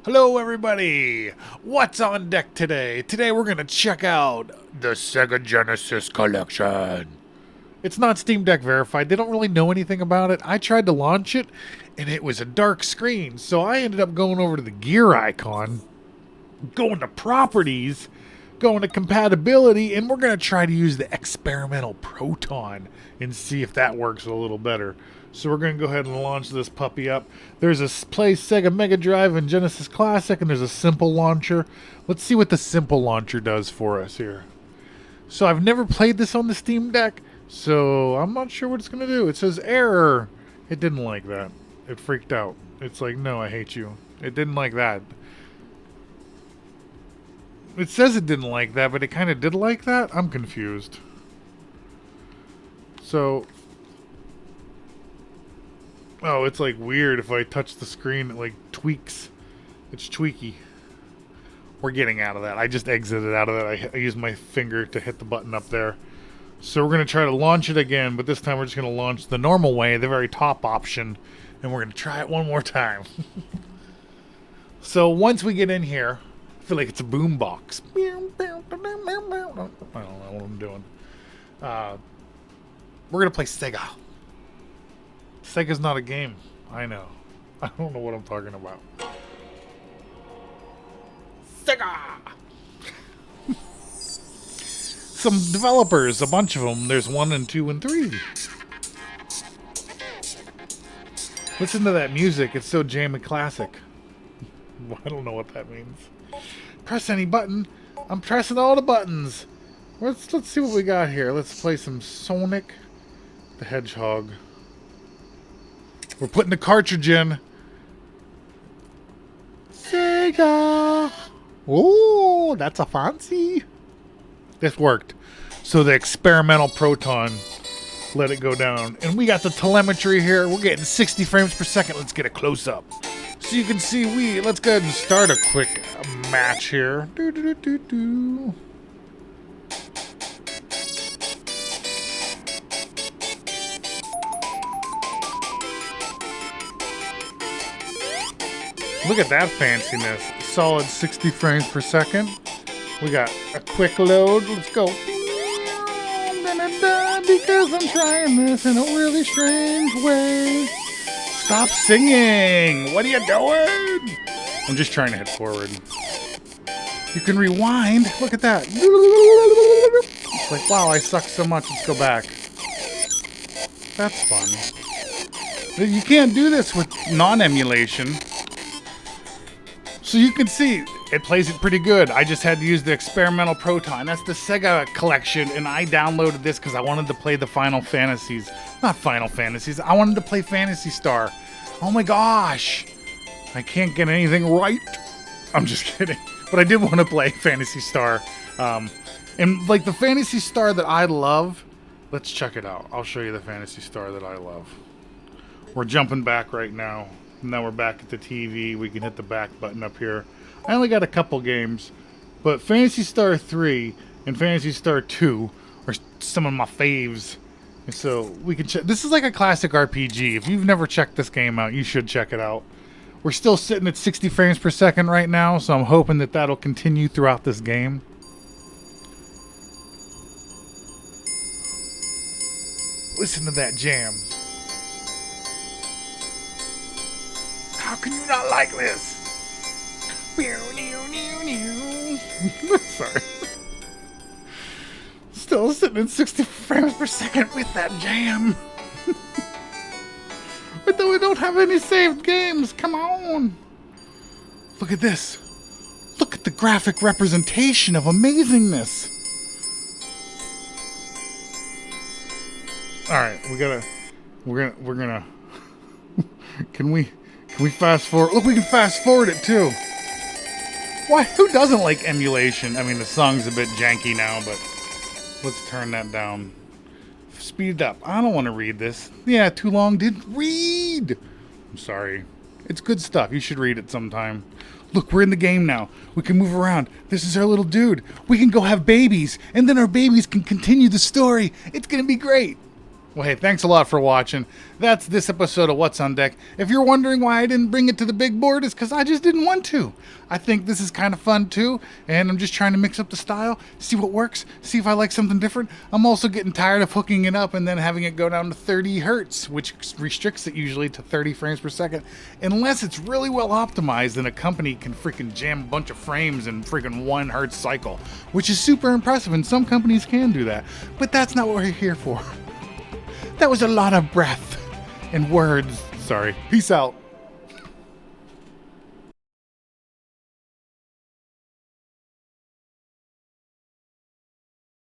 Hello everybody! What's on deck today? Today we're gonna check out the Sega Genesis collection. It's not Steam Deck verified. They don't really know anything about it. I tried to launch it and it was a dark screen, so I ended up going over to the gear icon, going to properties, going to compatibility, and we're gonna try to use the experimental Proton and see if that works a little better. So we're going to go ahead and launch this puppy up. There's a Play Sega Mega Drive and Genesis Classic, and there's a simple launcher. Let's see what the simple launcher does for us here. So I've never played this on the Steam Deck, so I'm not sure what it's going to do. It says error. It didn't like that. It freaked out. It's like, no, I hate you. It didn't like that. It says it didn't like that, but it kind of did like that. I'm confused. So... oh, it's like weird if I touch the screen, it like tweaks. It's tweaky. We're getting out of that. I just exited out of that. I used my finger to hit the button up there. So we're going to try to launch it again, but this time we're just going to launch the normal way, the very top option, and we're going to try it one more time. So once we get in here, I feel like it's a boombox. I don't know what I'm doing. We're going to play Sega. Sega's not a game. I know. I don't know what I'm talking about. Sega! Some developers, a bunch of them. There's 1 and 2 and 3. Listen to that music. It's so jammy classic. I don't know what that means. Press any button. I'm pressing all the buttons. Let's see what we got here. Let's play some Sonic the Hedgehog. We're putting the cartridge in. Sega! Oh, that's a fancy. This worked. So the experimental Proton let it go down. And we got the telemetry here. We're getting 60 frames per second. Let's get a close-up. So you can see let's go ahead and start a quick match here. Do. Look at that fanciness. Solid 60 frames per second. We got a quick load. Let's go. I'm gonna die because I'm trying this in a really strange way. Stop singing. What are you doing? I'm just trying to hit forward. You can rewind. Look at that. It's like, wow, I suck so much. Let's go back. That's fun. You can't do this with non-emulation. So you can see, it plays it pretty good. I just had to use the experimental Proton. That's the Sega collection, and I downloaded this because I wanted to play the Final Fantasies. Not Final Fantasies, I wanted to play Phantasy Star. Oh my gosh! I can't get anything right. I'm just kidding. But I did want to play Phantasy Star. And like the Phantasy Star that I love, let's check it out. I'll show you the Phantasy Star that I love. We're jumping back right now. Now we're back at the TV. We can hit the back button up here. I only got a couple games, but Phantasy Star 3 and Phantasy Star 2 are some of my faves. And so we can check. This is like a classic RPG. If you've never checked this game out, you should check it out. We're still sitting at 60 frames per second right now, so I'm hoping that that'll continue throughout this game. Listen to that jam. How can you not like this? Sorry. Still sitting at 60 frames per second with that jam. But though we don't have any saved games, come on. Look at this. Look at the graphic representation of amazingness. All right, we're gonna. Can we fast forward? Look, we can fast forward it too. Why? Who doesn't like emulation? I mean, the song's a bit janky now, but let's turn that down. Speed it up. I don't want to read this. Yeah, too long. Didn't read. I'm sorry. It's good stuff. You should read it sometime. Look, we're in the game now. We can move around. This is our little dude. We can go have babies, and then our babies can continue the story. It's gonna be great. Well, hey, thanks a lot for watching. That's this episode of What's on Deck. If you're wondering why I didn't bring it to the big board, it's because I just didn't want to. I think this is kind of fun too, and I'm just trying to mix up the style, see what works, see if I like something different. I'm also getting tired of hooking it up and then having it go down to 30 hertz, which restricts it usually to 30 frames per second. Unless it's really well optimized and a company can freaking jam a bunch of frames in freaking 1 hertz cycle, which is super impressive, and some companies can do that. But that's not what we're here for. That was a lot of breath and words. Sorry. Peace out.